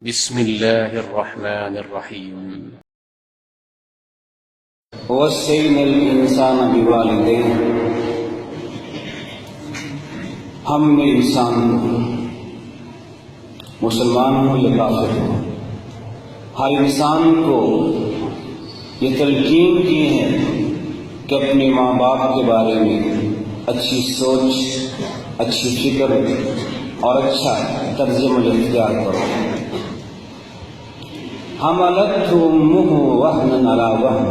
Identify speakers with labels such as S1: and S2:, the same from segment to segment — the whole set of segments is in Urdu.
S1: بسم الله الرحمن الرحيم.
S2: وَوَصَّيْنَا الْإِنسَانَ بِوَالِدَيْهِ، ہم نے انسان کو، مسلمان ہو یا کافر ہو، ہر انسان کو یہ تلقین کی ہے کہ اپنے ماں باپ کے بارے میں اچھی سوچ، اچھی فکر اور اچھا طرز عمل اختیار کرو۔ حملتہ امہ وہنا علی وہن،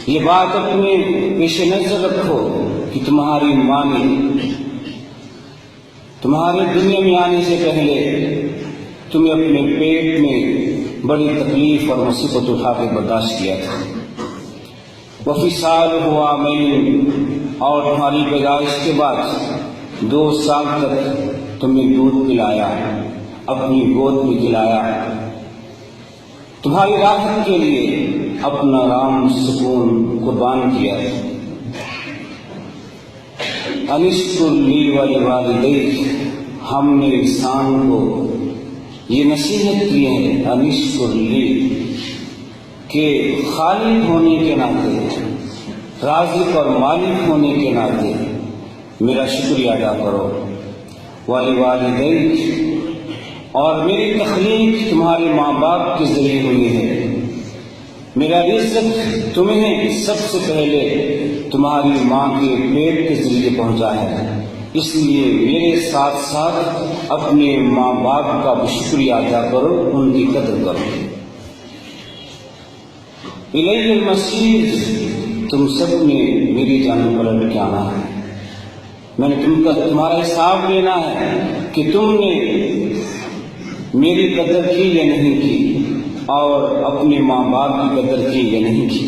S2: یہ بات اپنے پیش نظر رکھو کہ تمہاری ماں نے تمہارے دنیا میں آنے سے پہلے تمہیں اپنے پیٹ میں بڑی تکلیف اور مصیبت اٹھا کے برداشت کیا تھا۔ وفصالہ عامین، اور تمہاری پیدائش کے بعد 2 سال تک تمہیں دودھ پلایا، اپنی گود میں کھلایا، تمہاری راحت کے لیے اپنا آرام سکون قربان کیا۔ انشکر لی ولوالدیک، ہم نے انسان کو یہ نصیحت کی ہے، انشکر لی، کہ خالق ہونے کے ناطے، رازق اور مالک ہونے کے ناطے میرا شکریہ ادا کرو۔ ولوالدیک، اور میری تخلیق تمہارے ماں باپ کے ذریعے ہوئی ہے، میرا رزق تمہیں سب سے پہلے تمہاری ماں کے پیٹ کے ذریعے پہنچا ہے، اس لیے میرے ساتھ ساتھ اپنے ماں باپ کا بھی شکریہ ادا کرو، ان کی قدر کرو۔ الیہ المصیر، تم سب نے میری جانب پلٹ کے آنا ہے، میں نے تمہارا حساب لینا ہے کہ تم نے میری قدر کی یا نہیں کی، اور اپنے ماں باپ کی قدر کی یا نہیں کی۔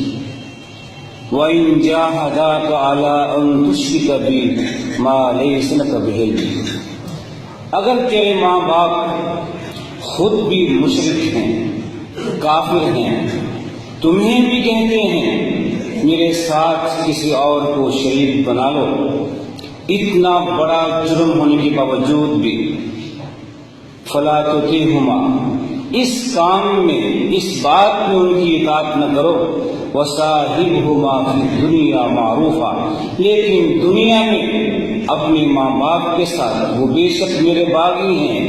S2: وَإِن جَاهَدَاكَ عَلَىٰ أَن تُشْرِكَ بِي مَا لَيْسَ لَكَ بِهِ عِلْمٌ، اگر تیرے ماں باپ خود بھی مشرک ہیں، کافر ہیں، تمہیں بھی کہتے ہیں میرے ساتھ کسی اور کو شریک بنا لو، اتنا بڑا جرم ہونے کے باوجود بھی، فَلَا تُطِعْهُمَا، اس کام میں، اس بات میں ان کی اطاعت نہ کرو، وَصَاحِبْهُمَا فِي الدُّنْيَا مَعْرُوفًا، لیکن دنیا میں اپنے ماں باپ کے ساتھ، وہ بے شک میرے باغی ہیں،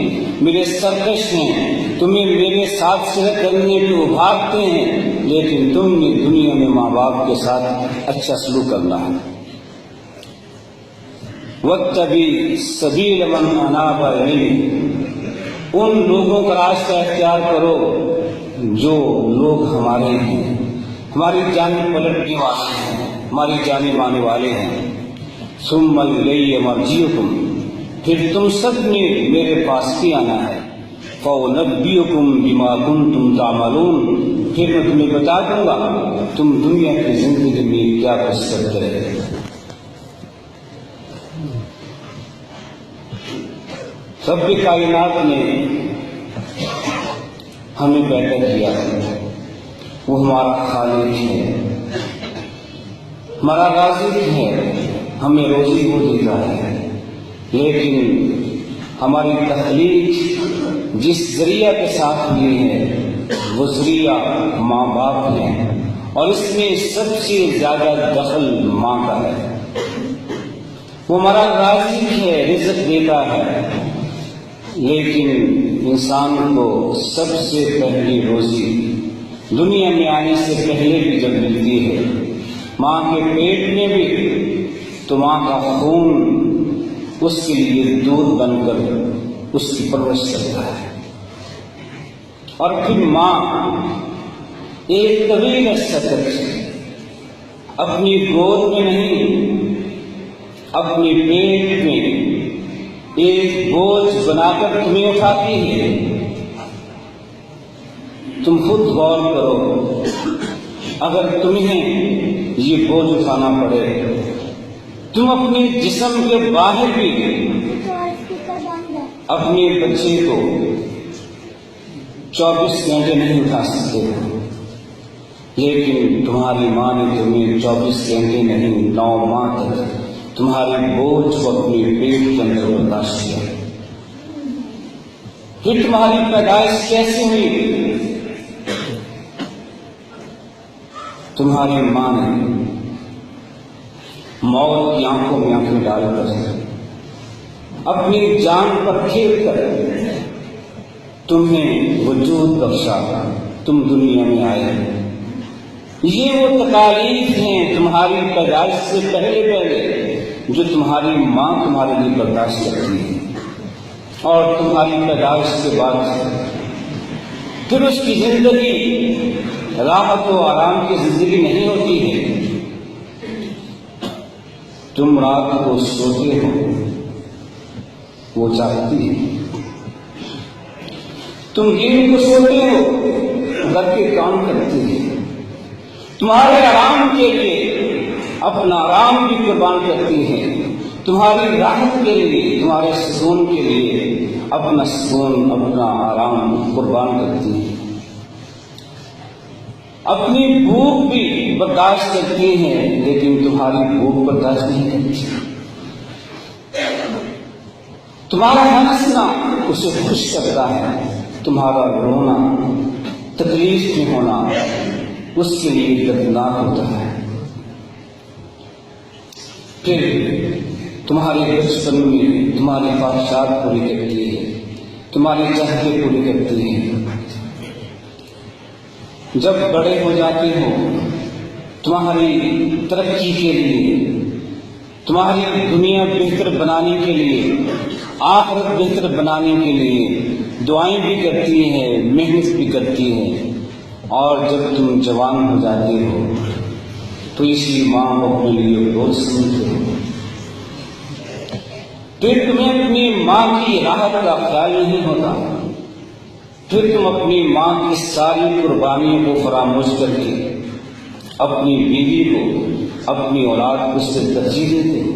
S2: میرے سرکش ہیں، تمہیں میرے ساتھ صحت کرنے پہ ابھارتے ہیں، لیکن تم نے دنیا میں ماں باپ کے ساتھ اچھا سلوک کرنا ہے۔ وَاتَّبِعْ سَبِيلَ مَنْ أَنَابَ إِلَيَّ، ان لوگوں کا راستہ اختیار کرو جو لوگ ہمارے ہیں، ہماری جانب پلٹنے والے ہیں، ہماری جانب ماننے والے ہیں۔ ثُمَّ إِلَيَّ مَرْجِعُكُمْ، پھر تم سب نے میرے پاس بھی آنا ہے۔ فَأُنَبِّئُكُم بِمَا كُنتُمْ تَعْمَلُونَ، پھر میں تمہیں بتا دوں گا تم دنیا کی زندگی میں کیا کچھ کرتے رہے۔ رب کائنات نے ہمیں پیدا کیا ہے، وہ ہمارا خالق ہے، ہمارا رازق ہے، ہمیں روزی وہ دیتا ہے، لیکن ہماری تخلیق جس ذریعہ کے ساتھ ہوئی ہے وہ ذریعہ ماں باپ ہے، اور اس میں سب سے زیادہ دخل ماں کا ہے۔ وہ ہمارا رازق ہے، رزق دیتا ہے، لیکن انسان کو سب سے پہلی روزی دنیا میں آنے سے پہلے بھی جب ملتی ہے، ماں کے پیٹ میں بھی، تو ماں کا خون اس کے لیے دودھ بن کر اس کی پرورش کرتا ہے، اور پھر ماں ایک طویل عرصہ تک اپنی گود میں نہیں، اپنے پیٹ میں ایک بوجھ بنا کر تمہیں اٹھاتی ہے۔ تم خود غور کرو، اگر تمہیں یہ بوجھ اٹھانا پڑے، تم اپنے جسم کے باہر بھی اپنے بچے کو 24 گھنٹے نہیں اٹھا سکتے، لیکن تمہاری ماں نے تمہیں 24 گھنٹے نہیں، 9 ماہ تک تمہاری بوجھ کو اپنے پیٹ کے اندر برداشت کیا۔ پھر تمہاری پیدائش کیسے ہوئی؟ تمہاری ماں نے موت کی آنکھوں میں آنکھیں ڈال کر اپنی جان پر کھیل کر تمہیں وجود بخشا، تم دنیا میں آئے۔ یہ وہ تکالیف ہیں تمہاری پیدائش سے پہلے جو تمہاری ماں تمہارے لیے برداشت کرتی ہے، اور تمہاری پیدائش کے بعد پھر اس کی زندگی راحت و آرام کی زندگی نہیں ہوتی ہے۔ تم رات کو سوتے ہو، وہ جاگتی ہے۔ تم دن کو سوتے ہو، گھر کے کام کرتی ہے۔ تمہارے آرام کے لیے اپنا آرام بھی قربان کرتی ہے، تمہاری راحت کے لیے، تمہارے سکون کے لیے اپنا سکون، اپنا آرام قربان کرتی ہے۔ اپنی بھوک بھی برداشت کرتی ہیں، لیکن تمہاری بھوک برداشت نہیں کرتی۔ تمہارا ہنسنا اسے خوش کرتا ہے، تمہارا رونا، تکلیف میں ہونا اس کے لیے دردناک ہوتا ہے۔ پھر تمہارے بچپن میں تمہاری خواہشات پوری کرتی ہے، تمہاری چاہتیں پوری کرتی ہے۔ جب بڑے ہو جاتے ہو، تمہاری ترقی کے لیے، تمہاری دنیا بہتر بنانے کے لیے، آخرت بہتر بنانے کے لیے دعائیں بھی کرتی ہیں، محنت بھی کرتی ہیں، اور جب تم جوان ہو جاتے ہو تو اسی ماں کو اپنے لیے بوجھ سمجھتے ہو۔ پھر تمہیں اپنی ماں کی راحت کا خیال نہیں ہوتا، پھر تم اپنی ماں کی ساری قربانیوں کو فراموش کر کے اپنی بیوی کو، اپنی اولاد کو اس سے ترجیح دیتے ہو۔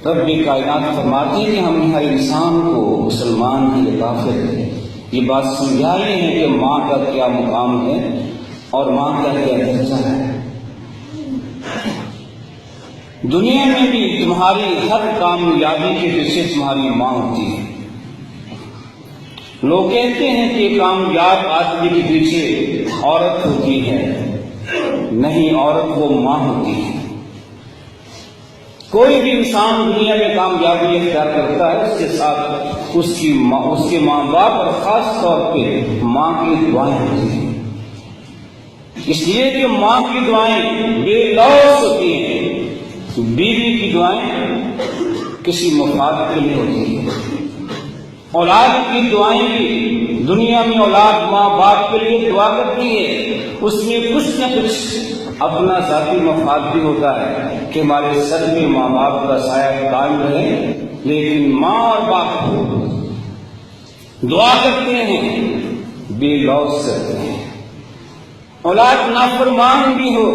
S2: رب کائنات فرماتے ہیں کہ ہم ہر انسان کو، مسلمان ہے یا کافر ہے، یہ بات سمجھائی ہے کہ ماں کا کیا مقام ہے اور ماں کا کیا درجہ ہے۔ دنیا میں بھی تمہاری ہر کامیابی کے پیچھے تمہاری ماں ہوتی ہے۔ لوگ کہتے ہیں کہ کامیاب آدمی کے پیچھے عورت ہوتی ہے، نہیں، عورت وہ ماں ہوتی ہے۔ کوئی بھی انسان دنیا میں کامیابی اختیار کرتا ہے، اس کے ساتھ اس کے ماں باپ اور خاص طور پہ ماں کی دعائیں ہوتی ہیں، اس لیے کہ ماں کی دعائیں بے لوث ہوتی ہیں، بیوی کی دعائیں کسی مفاد کے لیے ہوتی ہیں، اولاد کی دعائیں بھی، دنیا میں اولاد ماں باپ کے لیے دعا کرتی ہے، اس میں کچھ نہ کچھ اپنا ذاتی مفاد بھی ہوتا ہے کہ ہمارے سر میں ماں باپ کا سایہ قائم رہے، لیکن ماں اور باپ دعا کرتے ہیں، بے لوث کرتے ہیں۔ اولاد نافرمان بھی ہو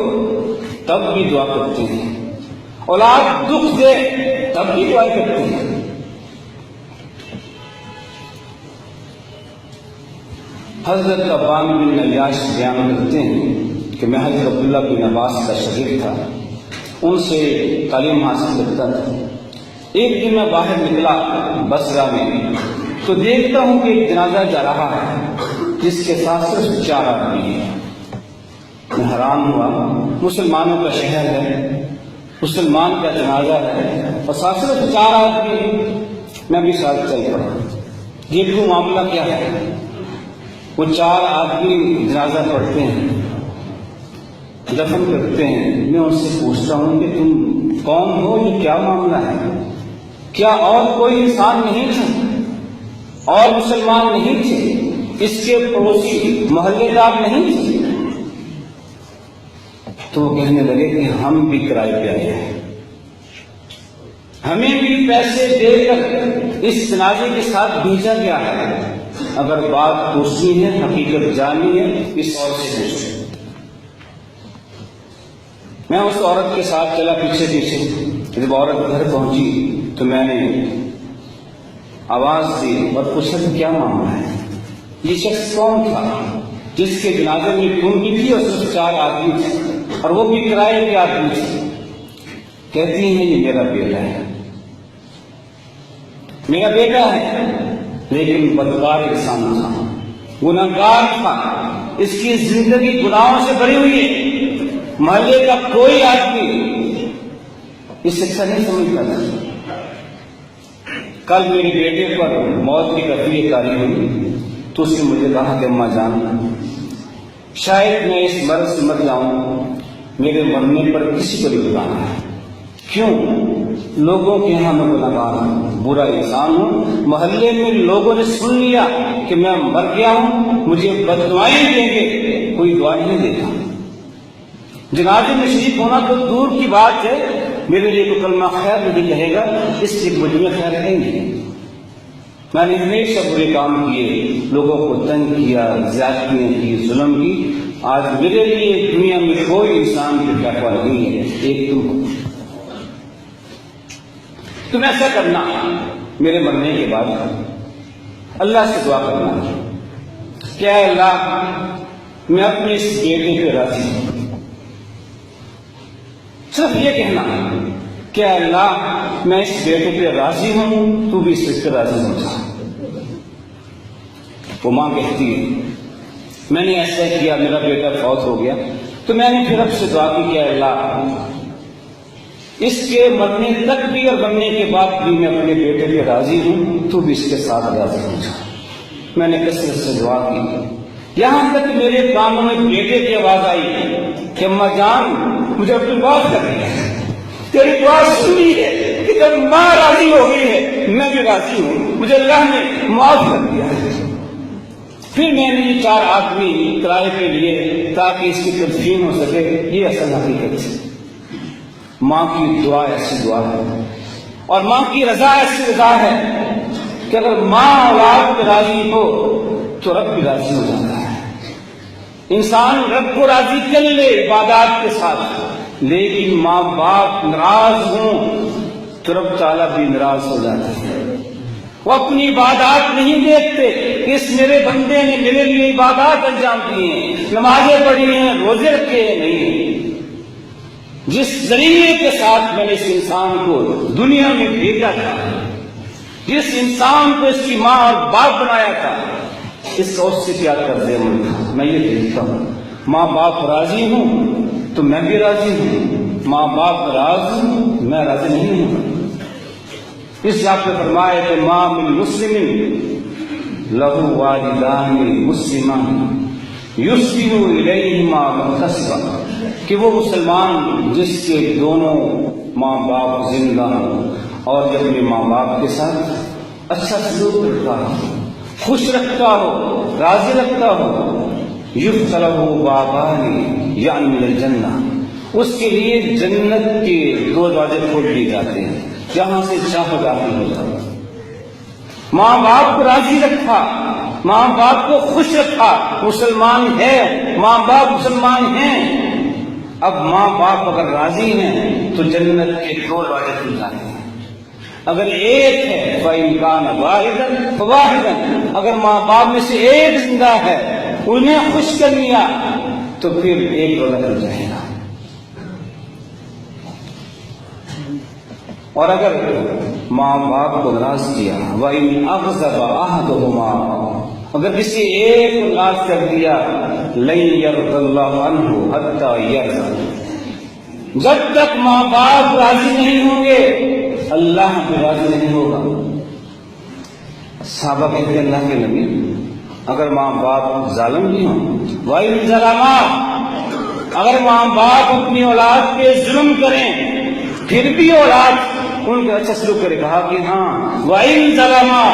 S2: تب بھی دعا کرتے ہیں، اولاد دکھ دے تب بھی دعا کرتے ہیں۔ حضرت عبان بن عیاش بیان کرتے ہیں کہ میں حضرت عبداللہ بن عباس کا شاگرد تھا، ان سے تعلیم حاصل کرتا تھا۔ ایک دن میں باہر نکلا بصرہ میں تو دیکھتا ہوں کہ ایک جنازہ جا رہا ہے جس کے ساتھ صرف 4 آدمی ہیں۔ میں حیران ہوا، مسلمانوں کا شہر ہے، مسلمان کا جنازہ ہے اور ساتھ صرف 4 آدمی، میں بھی ساتھ چل پڑا، دیکھوں معاملہ کیا ہے۔ وہ 4 آدمی جنازہ پڑھتے ہیں، دفن کرتے ہیں۔ میں ان سے پوچھتا ہوں کہ تم کون ہو، یہ کیا معاملہ ہے؟ کیا اور کوئی انسان نہیں تھا اور مسلمان نہیں تھے؟ اس کے پڑوسی محلے دار نہیں تھے؟ تو وہ کہنے لگے کہ ہم بھی کرائے پہ آئے ہیں، ہمیں بھی پیسے دے کر اس جنازے کے ساتھ بھیجا گیا ہے، اگر بات پوچھنی ہے، حقیقت جاننی ہے، اس عورت سے پوچھیں۔ میں اس عورت کے ساتھ چلا پیچھے، جب عورت گھر پہنچی تو میں نے آواز دی اور پوچھا کہ کیا معاملہ ہے، یہ شخص کون تھا جس کے جنازے میں تم بھی تھی اور صرف 4 آدمی تھے اور وہ بھی کرائے کے آدمی تھے؟ کہتی ہیں یہ میرا بیٹا ہے۔ میرا بیٹا ہے لیکن بدکار انسان تھا، گناہگار تھا، اس کی زندگی گناہوں سے بھری ہوئی ہے، محلے کا کوئی آدمی اس سے اچھا نہیں سمجھتا تھا۔ کل میرے بیٹے پر موت کی تکلیف کاری ہوئی تو اس نے مجھے کہا کہ اماں جان شاید میں اس مرض سے مر جاؤں، میرے مرنے پر کسی کو نہیں بتانا ہے۔ کیوں؟ لوگوں کے یہاں میں گنہگار ہوں، برا انسان ہوں، محلے میں لوگوں نے سن لیا کہ میں مر گیا ہوں، مجھے بددعائیں دیں گے، کوئی دعا نہیں دیتا۔ جنازے میں شریک ہونا تو دور کی بات ہے، میرے لیے تو کلمہ خیر نہیں کہے گا، اس لیے مجھ میں خیر ہے نہیں۔ میں نے ہمیشہ برے کام کیے، لوگوں کو تنگ کیا، زیادتیاں کی، ظلم کی۔ آج میرے لیے دنیا میں کوئی انسان کی تقویٰ نہیں ہے، ایک تم ایسا کرنا، میرے مرنے کے بعد اللہ سے دعا کرنا کہ اے اللہ میں اپنے اس بیٹے پہ راضی ہوں۔ صرف یہ کہنا کہ اے اللہ میں اس بیٹے پہ راضی ہوں، تو بھی اس پہ راضی ہو جا۔ وہ ماں کہتی ہے میں نے ایسا کیا، میرا بیٹا فوت ہو گیا تو میں نے پھر رب سے دعا کی کہ اے اللہ اس کے مرنے تک بھی اور مرنے کے بعد بھی میں اپنے بیٹے پہ راضی ہوں، تو بھی اس کے ساتھ راضی ہو جا۔ میں نے کثرت سے دعا کی، یہاں تک میرے کانوں میں بیٹے کی آواز آئی کہ اماں جان مجھے اپنی بات کر دیا، تیری دعا سنی ہے کہ جب ماں راضی ہو گئی ہے میں بھی راضی ہوں، مجھے اللہ نے معاف کر دیا ہے۔ پھر میں نے یہ 4 آدمی کرائے پہ لیے تاکہ اس کی تدفین ہو سکے۔ یہ اصل حقیقت ہے، ماں کی دعا ایسی دعا ہے اور ماں کی رضا ایسی رضا ہے کہ اگر ماں اولاد پہ راضی ہو تو رب بھی راضی ہو جاتا ہے۔ انسان رب کو راضی کر لے عبادات کے ساتھ، لیکن ماں باپ ناراض ہوں تو رب تعالیٰ بھی ناراض ہو جاتا ہے۔ وہ اپنی عبادات نہیں دیکھتے کہ اس میرے بندے نے میرے لیے عبادات انجام دی ہیں، نمازیں پڑھی ہیں، روزے رکھے ہیں، نہیں۔ جس ذریعے کے ساتھ میں نے اس انسان کو دنیا میں بھیجا تھا، جس انسان کو اس کی ماں اور باپ بنایا تھا، اس کا اس سے کیا کر دے میں یہ دیکھتا ہوں۔ ماں باپ راضی ہوں تو میں بھی راضی ہوں، ماں باپ راضی ہوں میں راضی نہیں ہوں۔ اس آپ نے فرمایا کہ ماں من مسلم لہو والدان مسلمان یسبح الیہما محتسبا، کہ وہ مسلمان جس کے دونوں ماں باپ زندہ ہوں اور جب اپنے ماں باپ کے ساتھ اچھا سلوک کرتا ہو، خوش رکھتا ہو، راضی رکھتا ہو، یفتح لہ بابان یعنی من الجنہ، اس کے لیے جنت کے 2 دروازے کھول دیے جاتے ہیں، جہاں سے چاہو داخل ہو جاتا۔ ماں باپ کو راضی رکھا، ماں باپ کو خوش رکھا، مسلمان ہے، ماں باپ مسلمان ہیں۔ اب ماں باپ اگر راضی ہیں تو جنت کے 2 دروازے کھل جاتے ہیں۔ اگر ایک ہے فَإِنْ كَانَ وَاحِدًا فَوَاحِدًا، اگر ماں باپ میں سے ایک زندہ ہے انہیں خوش کر لیا تو پھر ایک دروازہ کھل جائے گا۔ اور اگر ماں باپ کو ناراض کیا، وَإِنْ أَغْضَبَ أَحَدُهُمَا، اگر کسی ایک کو ناراض کر دیا، لَن يَرْضَ اللَّهُ عَنْهُ حَتَّى يَرْضَى، جب تک ماں باپ راضی نہیں ہوں گے اللہ بھی راضی نہیں ہوگا۔ صحابہ کہتے ہیں اللہ کے نبی اگر ماں باپ ظالم بھی ہوں، وَإِنْ ظَلَمَا، اگر ماں باپ اپنی اولاد پہ ظلم کریں پھر بھی اولاد ان کا اچھا سلوک کرے، کہا کہ ہاں وَإِنْ ظَلَمَا،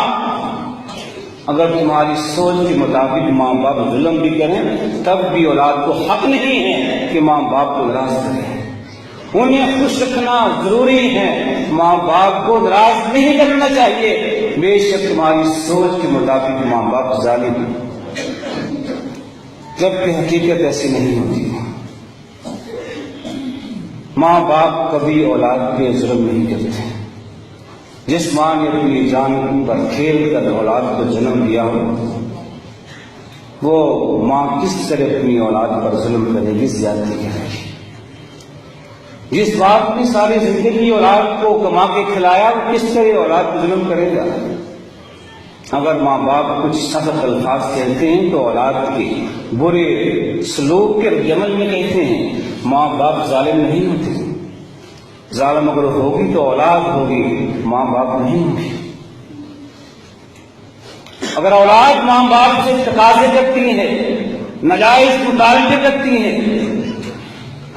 S2: اگر تمہاری سوچ کے مطابق ماں باپ ظلم بھی کریں تب بھی اولاد کو حق نہیں ہے کہ ماں باپ کو ناراض کرے، انہیں خوش رکھنا ضروری ہے، ماں باپ کو ناراض نہیں کرنا چاہیے۔ بے شک تمہاری سوچ کے مطابق ماں باپ ظالم ہیں، جبکہ حقیقت ایسی نہیں ہوتی۔ ماں باپ کبھی اولاد پہ ظلم نہیں کرتے۔ جس ماں نے اپنی جان پر کھیل کر اولاد کو جنم دیا ہو وہ ماں کس طرح اپنی اولاد پر ظلم کرے گی، زیادتی کرے گی۔ جس باپ نے ساری زندگی اولاد کو کما کے کھلایا وہ کس طرح اولاد کو ظلم کرے گا؟ اگر ماں باپ کچھ سخت الفاظ کہتے ہیں تو اولاد کے برے سلوک کے رد عمل میں کہتے ہیں ماں باپ ظالم نہیں ہوتے، ظالم اگر ہوگی تو اولاد ہوگی، ماں باپ نہیں ہوگی۔ اگر اولاد ماں باپ سے تقاضے کرتی ہے، ناجائز مطالبے کرتی ہے،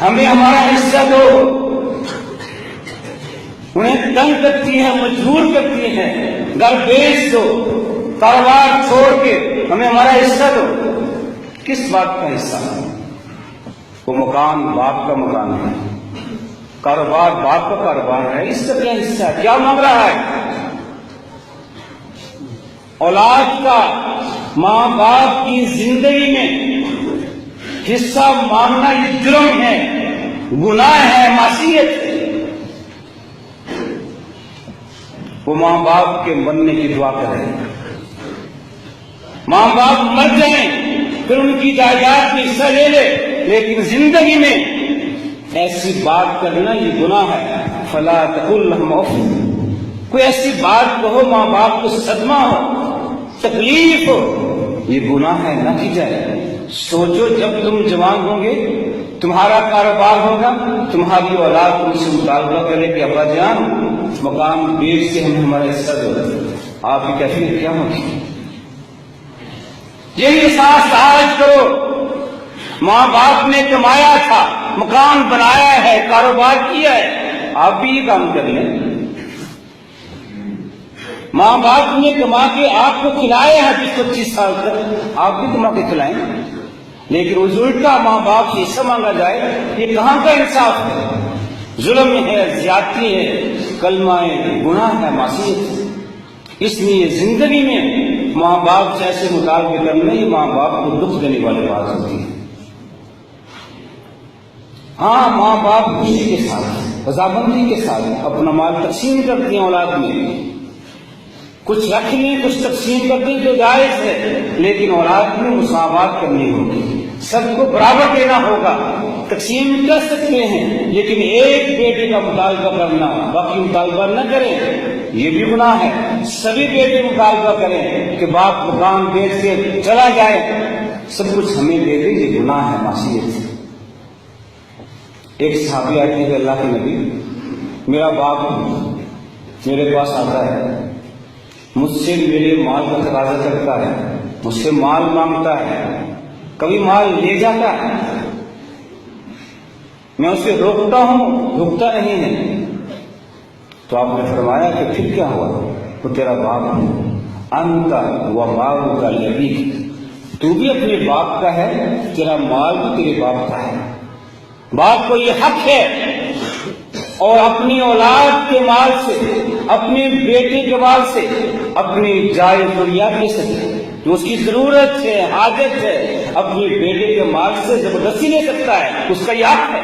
S2: ہمیں ہمارا حصہ دو، انہیں تنگ کرتی ہے، مجبور کرتی ہے، گھر بیچ دو، کاروبار چھوڑ کے ہمیں ہمارا حصہ دو، کس بات کا حصہ؟ وہ مکان باپ کا مکان ہے، کاروبار باپ کا کاروبار ہے، اس کا کیا حصہ ہے؟ کیا مانگ رہا ہے؟ اولاد کا ماں باپ کی زندگی میں حصہ مانگنا یہ جرم ہے، گناہ ہے، معصیت ہے۔ وہ ماں باپ کے مرنے کی دعا کریں، ماں باپ مر جائیں پھر ان کی جائیداد میں حصہ لے لے، لیکن زندگی میں ایسی بات کرنا یہ گناہ ہے۔ فلا تقل لهما اف، کوئی ایسی بات کہو ماں باپ کو صدمہ ہو، تکلیف ہو، یہ گناہ ہے، نہ کی جائے۔ سوچو جب تم جوان ہوں گے، تمہارا کاروبار ہوگا، تمہاری اولاد تم سے مطالبہ کرے کہ ابا جان مکان بیچ کے ہمیں ہمارا حصہ دو، آپ کی کیفیت کیا ہوگی؟ یہی احساس آج کرو، ماں باپ نے کمایا تھا، مکان بنایا ہے، کاروبار کیا ہے، آپ بھی یہ کام کر لیں۔ ماں باپ نے کما کے آپ کو کھلایا ہے 25 سال تک، آپ بھی کما کے کھلائیں، لیکن اس الٹا ماں باپ سے حصہ مانگا جائے، یہ کہاں کا انصاف ہے؟ ظلم ہے، زیادتی ہے، کلمہ ہے، گناہ ہے، معصیت۔ اس لیے زندگی میں ماں باپ سے ایسے مطالبے کرنا یہ ماں باپ کو دکھ دینے والی بات ہوتی ہے۔ ہاں ماں باپ خوشی کے ساتھ، رضامندی کے ساتھ اپنا مال تقسیم کرتے ہیں اولاد میں، کچھ رکھ لیں کچھ تقسیم کر دیں جو جائز ہے، لیکن اولاد میں مساوات کرنی ہوگی، سب کو برابر دینا ہوگا۔ تقسیم کر سکتے ہیں لیکن ایک بیٹے کا مطالبہ کرنا، باقی مطالبہ نہ کریں، یہ بھی گناہ ہے۔ سبھی بیٹے مطالبہ کریں کہ باپ مکان بیچ کے چلا جائے، سب کچھ ہمیں دے دے، یہ گناہ ہے، معصیت۔ ایک صحابی آتے ہیں، اللہ کے نبی میرا باپ میرے پاس آتا ہے، مجھ سے میرے مال کا تقاضا کرتا ہے، مجھ سے مال مانگتا ہے، کبھی مال لے جاتا ہے، میں اسے روکتا ہوں، رکتا نہیں ہے۔ تو آپ نے فرمایا کہ پھر کیا ہوا؟ وہ تیرا باپ ہے، انت و مالک لابیک، تو بھی اپنے باپ کا ہے، تیرا مال بھی تیرے باپ کا ہے۔ باپ کو یہ حق ہے اور اپنی اولاد کے مال سے، اپنے بیٹے کے مال سے اپنی جائز ضروریات لے سکتے، جو اس کی ضرورت ہے، حاجت ہے، اپنے بیٹے کے مال سے زبردستی لے سکتا ہے، اس کا یہ حق ہے۔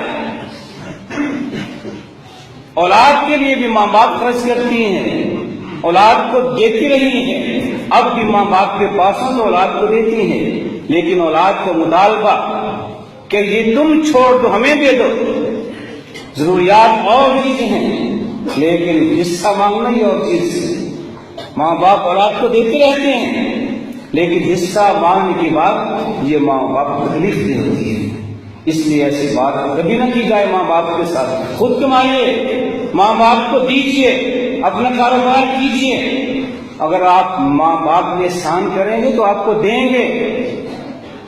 S2: اولاد کے لیے بھی ماں باپ خرچ کرتی ہیں، اولاد کو دیتی رہی ہیں، اب بھی ماں باپ کے پاس تو اولاد کو دیتی ہیں، لیکن اولاد کو مطالبہ کہ یہ تم چھوڑ دو، ہمیں دے دو، ضروریات اور چیزیں ہیں، لیکن حصہ مانگنا ہی اور چیز ہے۔ ماں باپ اولاد کو دیتے رہتے ہیں، لیکن حصہ مانگنے کی بات یہ ماں باپ کو تکلیف دے ہوتی ہے۔ اس لیے ایسی بات کبھی نہ کی جائے ماں باپ کے ساتھ۔ خود کمائیے، ماں باپ کو دیجیے، اپنا کاروبار کیجیے۔ اگر آپ ماں باپ میں احسان کریں گے تو آپ کو دیں گے،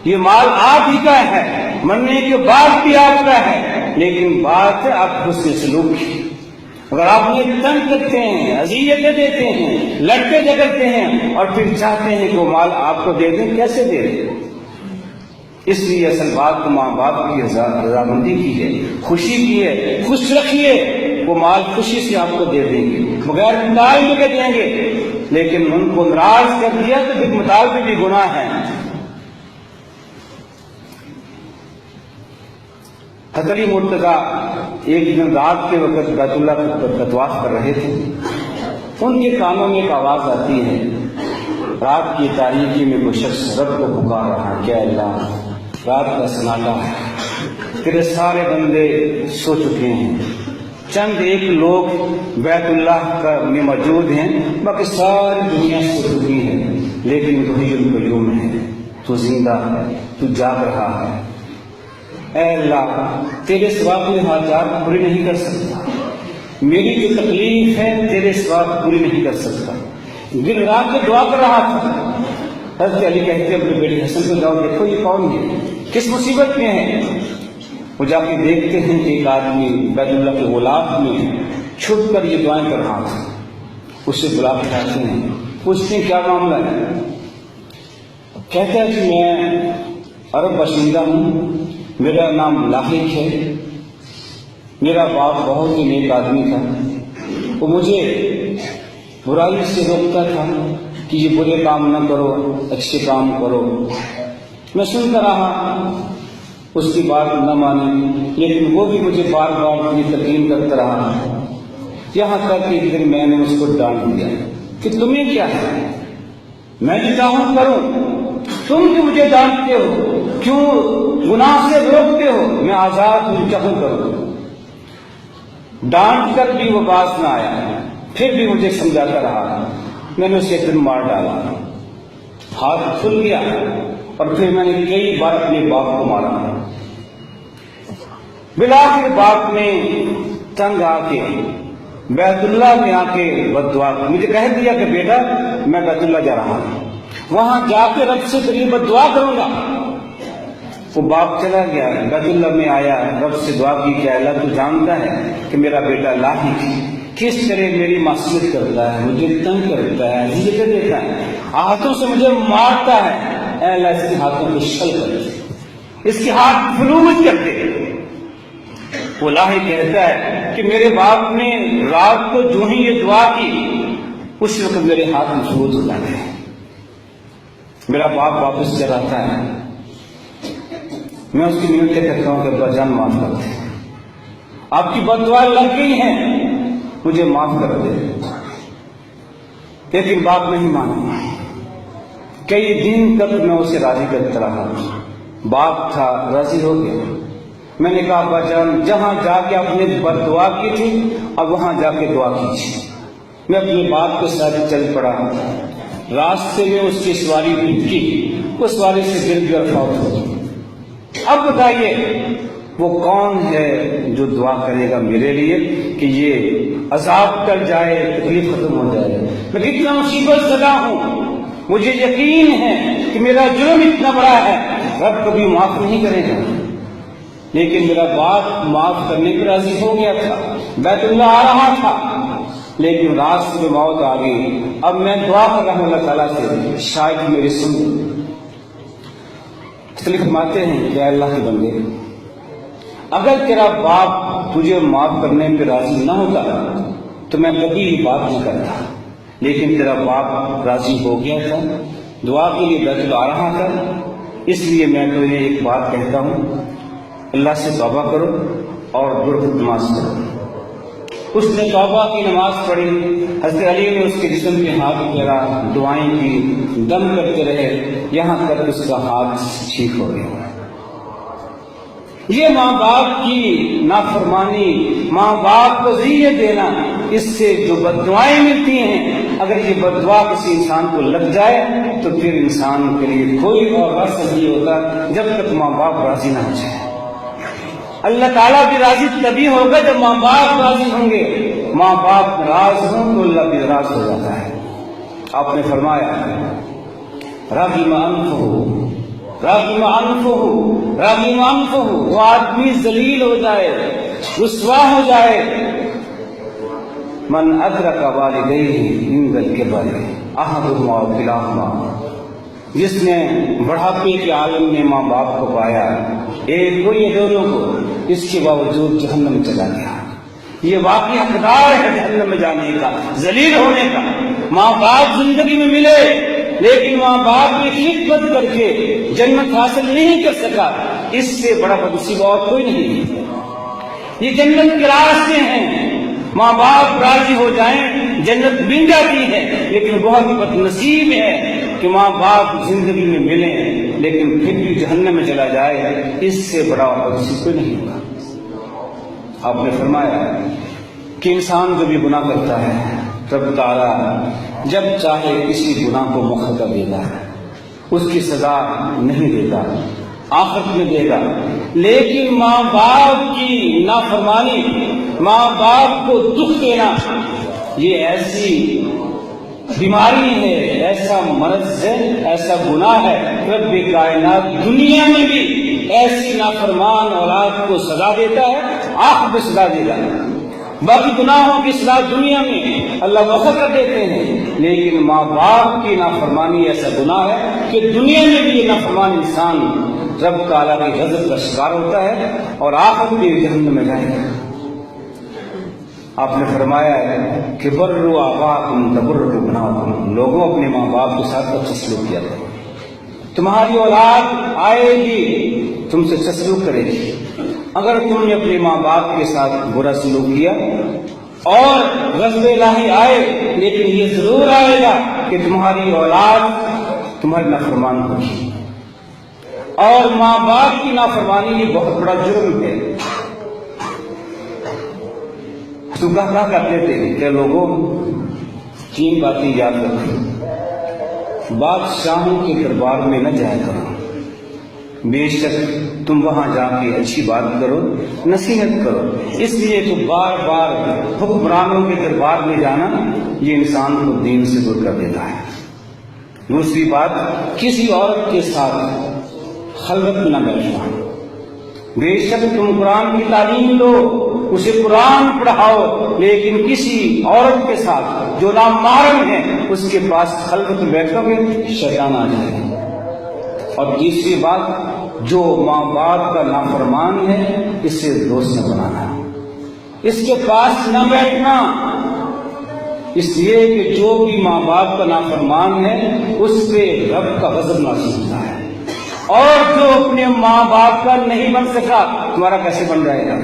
S2: یہ مال آپ ہی کا ہے، مرنے کے بعد بھی آپ کا ہے، لیکن بات ہے آپ حسن سلوک کی۔ اگر آپ انہیں تنگ کرتے ہیں، اذیتیں دیتے ہیں، لڑتے جھگڑتے ہیں اور پھر چاہتے ہیں کہ وہ مال آپ کو دے دیں، کیسے دے دیں؟ اس لیے اصل بات تو ماں باپ کی رضامندی کی ہے، خوشی کی ہے، خوش رکھیے، وہ مال خوشی سے آپ کو دے دیں گے، بغیر مطالبے کے دیں گے، لیکن ان کو ناراض کر دیا تو پھر مطالبے بھی گناہ ہے۔ حضرت علی مرتضیٰ ایک دن رات کے وقت بیت اللہ کا طواف کر رہے تھے، ان کے کانوں میں ایک آواز آتی ہے، رات کی تاریکی میں کوئی شخص رب کو پکار رہا ہے، کیا اللہ رات کا سناٹا ہے، تیرے سارے بندے سو چکے ہیں، چند ایک لوگ بیت اللہ میں موجود ہیں، باقی ساری دنیا سے دور ہے، لیکن تو حی القیوم ہے، تو زندہ ہے، تو جاگ رہا ہے۔ اے اللہ، تیرے سوا کوئی حاجات پوری نہیں کر سکتا، میری جو تکلیف ہے تیرے سوا پوری نہیں کر سکتا۔ دن رات میں دعا کر رہا تھا۔ حضرت علی کہتے ہیں اپنے بیٹے حسن کو، جاؤ دیکھو یہ کون ہے، کس مصیبت میں ہے۔ وہ جا کے دیکھتے ہیں کہ ایک آدمی بیت اللہ کے غلاف میں چھپ کر یہ دعائیں کر رہا تھا۔ اسے بلا کے لاتے ہیں، پوچھتے ہیں کیا معاملہ ہے۔ کہتا ہے کہ میں عرب باشندہ ہوں، میرا نام لاحق ہے، میرا باپ بہت ہی نیک آدمی تھا، وہ مجھے برائی سے روکتا تھا کہ یہ برے کام نہ کرو، اچھے کام کرو۔ میں سنتا رہا، اس کی بات نہ مانی، لیکن وہ بھی مجھے بار بار اپنی تلقین کرتا رہا، یہاں تک کہ ایک دن میں نے اس کو ڈانٹ دیا کہ تمہیں کیا ہے، میں جو چاہوں کروں، تم جو مجھے ڈانٹتے ہو، کیوں گناہ سے روکتے ہو، میں آزاد ہوں، چاہوں کروں۔ ڈانٹ کر بھی وہ باز نہ آیا، پھر بھی مجھے سمجھاتا رہا۔ میں نے اسے ایک دن مار ڈالا، ہاتھ کھل گیا، اور پھر میں نے کئی بار اپنے باپ کو مارا۔ بالآخر باپ نے تنگ آ کے بیت اللہ میں آ کے بددعا مجھے کہہ دیا کہ بیٹا میں بیت اللہ جا رہا ہوں، وہاں جا کے رب سے تیری بددعا کروں گا۔ وہ باپ چلا گیا، بیت اللہ میں آیا، رب سے دعا کی کہ اللہ تو جانتا ہے کہ میرا بیٹا لاحق کس طرح میری معصیت کرتا ہے، مجھے تنگ کرتا ہے، اذیتیں دیتا ہے، ہاتھوں سے مجھے مارتا ہے۔ اے اللہ اس کے ہاتھوں کو شل کر دے، اس کے ہاتھ فلوج کر دے۔ وہ لاحق کہتا ہے کہ میرے باپ نے رات کو جو ہی یہ دعا کی، اس وقت میرے ہاتھ مفلوج ہو جاتے ہیں۔ میرا باپ واپس چلا آتا ہے، میں اس کی منتیں کرتا ہوں کہ ابا جان معاف کر دے، آپ کی بددعا لگ گئی ہیں، مجھے معاف کر دے۔ لیکن باپ نہیں مانا، کئی دن تک میں اسے راضی کرتا رہا۔ باپ تھا، راضی ہو گیا۔ میں نے کہا ابا جان جہاں جا کے آپ نے بددعا کی تھی اب وہاں جا کے دعا کیجیے۔ میں اپنے باپ کے ساتھ چل پڑا، راستے میں اس کی سواری رکی، اس سواری سے گر گیا اور فوت ہو گئی۔ اب بتائیے وہ کون ہے جو دعا کرے گا میرے لیے کہ یہ عذاب ٹل جائے، تکلیف ختم ہو جائے۔ میں کتنا مصیبت زدہ ہوں، مجھے یقین ہے کہ میرا جرم اتنا بڑا ہے رب کبھی معاف نہیں کرے گا، لیکن میرا باپ معاف کرنے پر راضی ہو گیا تھا، بیت اللہ آ رہا تھا، لیکن راستے میں موت آ گئی۔ اب میں دعا کر رہا ہوں اللہ تعالیٰ سے، شاید میری سن۔ اس لیے فرماتے ہیں کہ اے اللہ کے بندے، اگر تیرا باپ تجھے معاف کرنے پہ راضی نہ ہوتا تو میں کبھی یہ بات نہ کرتا، لیکن تیرا باپ راضی ہو گیا تھا، دعا کے لیے بیت اللہ آ رہا تھا، اس لیے میں تمہیں ایک بات کہتا ہوں، اللہ سے توبہ کرو اور درخت نماز کرو۔ اس نے توبہ کی نماز پڑھی، حضرت علی نے اس کے جسم پہ ہاتھ پھیرا، دعائیں کی، دم کرتے رہے، یہاں تک اس کا ہاتھ ٹھیک ہو گیا۔ یہ ماں باپ کی نافرمانی، ماں باپ کو ذلت دینا، اس سے جو بددعائیں ملتی ہیں، اگر یہ بددعا کسی انسان کو لگ جائے تو پھر انسان کے لیے کوئی اور راستہ نہیں ہوتا جب تک ماں باپ راضی نہ ہو جائے۔ اللہ تعالیٰ بھی راضی تبھی ہوگا جب ماں باپ راضی ہوں گے، ماں باپ ناراض ہوں تو اللہ بھی ناراض ہو جاتا ہے۔ آپ نے فرمایا راغم انفہ، راغم انفہ، راغم انفہ، وہ آدمی ذلیل ہو جائے، رسوا ہو جائے، من ادرک والدیہ عند الکبر احدہما او کلاہما، جس نے بڑھاپے کے عالم میں ماں باپ کو پایا، ایک کو یا دونوں کو، اس کے باوجود جہنم میں چلا گیا، یہ واقعی حقدار ہے جہنم میں جانے کا، ذلیل ہونے کا۔ ماں باپ زندگی میں ملے لیکن ماں باپ کی خدمت کر کے جنت حاصل نہیں کر سکا، اس سے بڑا بدنصیب اور کوئی نہیں۔ یہ جنت کے راستے ہیں، ماں باپ راضی ہو جائیں جنت مل جاتی ہے، لیکن بہت بد نصیب ہے کہ ماں باپ زندگی میں ملیں لیکن پھر بھی جہنم میں چلا جائے، اس سے بڑا بدنصیب کوئی نہیں ہوگا۔ آپ نے فرمایا کہ انسان جب یہ گناہ کرتا ہے رب تعالیٰ جب چاہے کسی گناہ کو موقع کر دیتا ہے، اس کی سزا نہیں دیتا، آخرت میں دے گا. لیکن ماں باپ کی نافرمانی، ماں باپ کو دکھ دینا، یہ ایسی بیماری ہے، ایسا مرض ہے، ایسا گناہ ہے. رب کائنات دنیا میں بھی ایسی نافرمان اولاد کو سزا دیتا ہے، آخرت میں سزا دے گا. باقی گناہوں کی سزا دنیا میں اللہ وقت کر دیتے ہیں، لیکن ماں باپ کی نافرمانی ایسا گناہ ہے کہ دنیا میں بھی یہ نافرمان انسان رب تعالیٰ کی غضب کا شکار ہوتا ہے اور آخرت میں جہنم میں جائے گا. آپ نے فرمایا ہے کہ بروا آباءکم تبرکم ابناؤکم، لوگوں اپنے ماں باپ کے ساتھ اچھا سلوک کیا کرو. تمہاری اولاد آئے گی تم سے اچھا سلوک کرے گی. اگر تم نے اپنے ماں باپ کے ساتھ برا سلوک کیا اور غضب الہی آئے، لیکن یہ ضرور آئے گا کہ تمہاری اولاد تمہاری نافرمان ہوگی. اور ماں باپ کی نافرمانی یہ بہت بڑا جرم ہے. تو کہا کرتے تھے کہ لوگوں 3 باتیں یاد رکھو. بادشاہوں کے دربار میں نہ جایا کرو، بے شک تم وہاں جا کے اچھی بات کرو، نصیحت کرو. اس لیے تو بار بار حکمرانوں کے دربار میں جانا یہ انسان کو دین سے دور کر دیتا ہے. دوسری بات، کسی عورت کے ساتھ خلوت میں نہ بیٹھنا. بے شک تم قرآن کی تعلیم دو، اسے قرآن پڑھاؤ، لیکن کسی عورت کے ساتھ جو نامحرم ہے اس کے پاس خلوت میں بیٹھو گے شیطان آ جائے گا. اور تیسری بات، جو ماں باپ کا نافرمان ہے اسے دوست نہ بنانا، اس کے پاس نہ بیٹھنا. اس لیے کہ جو بھی ماں باپ کا نافرمان ہے اس پہ رب کا غضب نازل ہوتا ہے. اور جو اپنے ماں باپ کا نہیں بن سکا تمہارا کیسے بن جائے گا؟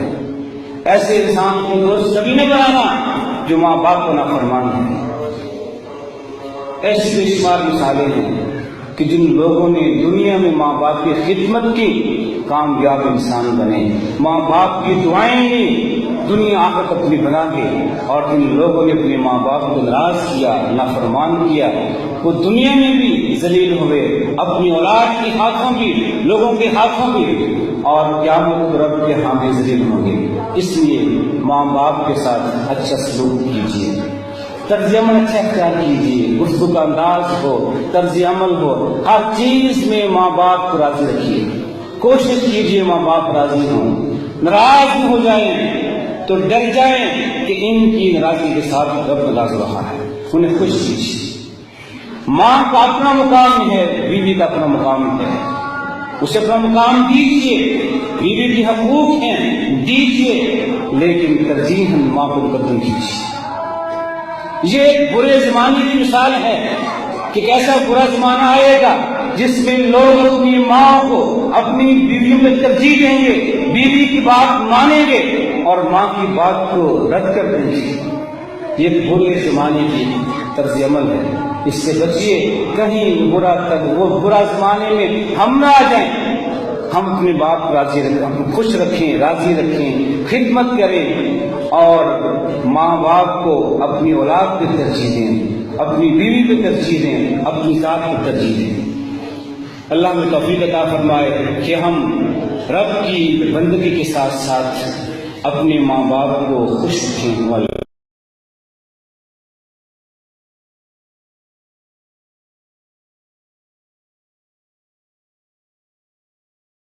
S2: ایسے انسان کو دوست کبھی نہ بنانا جو ماں باپ کا نافرمان ہے. ایسی بے شمار مثالیں ہیں کہ جن لوگوں نے دنیا میں ماں باپ کی خدمت کی کامیاب انسان بنے، ماں باپ کی دعائیں لی، دنیا آخرت اپنی بنا کے. اور جن لوگوں نے اپنے ماں باپ کو ناراض کیا، نافرمان کیا، وہ دنیا میں بھی ذلیل ہوئے، اپنی اولاد کے ہاتھوں بھی، لوگوں کے ہاتھوں بھی، اور قیامت رب کے ہاں بھی ذلیل ہوں گے. اس لیے ماں باپ کے ساتھ اچھا سلوک کیجیے، طرز عمل اچھا اختیار کیجیے، گفتگو کا انداز ہو، طرز عمل ہو، ہر چیز میں ماں باپ کو راضی رکھیے. کوشش کیجیے ماں باپ راضی ہوں. ناراض ہو جائیں تو ڈر جائیں کہ ان کی ناراضی کے ساتھ رب ناراض رہا ہے، انہیں خوش کیجیے. ماں کا اپنا مقام ہے، بیوی کا اپنا مقام ہے، اسے اپنا مقام دیجیے. بیوی کی حقوق ہیں دیجیے، لیکن ترجیحاً ماں کو مقدم کیجیے. یہ ایک برے زمانے کی مثال ہے کہ کیسا برا زمانہ آئے گا جس میں لوگ اپنی ماں کو اپنی بیویوں میں ترجیح دیں گے، بیوی کی بات مانیں گے اور ماں کی بات کو رد کر دیں گے. یہ برے زمانے کی طرز عمل ہے، اس سے بچیے کہیں وہ برا زمانے میں ہم نہ آ جائیں. ہم اپنے باپ کو راضی رکھیں، ہم خوش رکھیں، راضی رکھیں، خدمت کریں اور ماں باپ کو اپنی اولاد پہ ترجیح دیں، اپنی بیوی پہ ترجیح دیں، اپنی ذات پہ ترجیح دیں. اللہ ہمیں توفیق عطا فرمائے کہ ہم رب کی بندگی کے ساتھ ساتھ اپنے ماں باپ کو خوش رکھیں.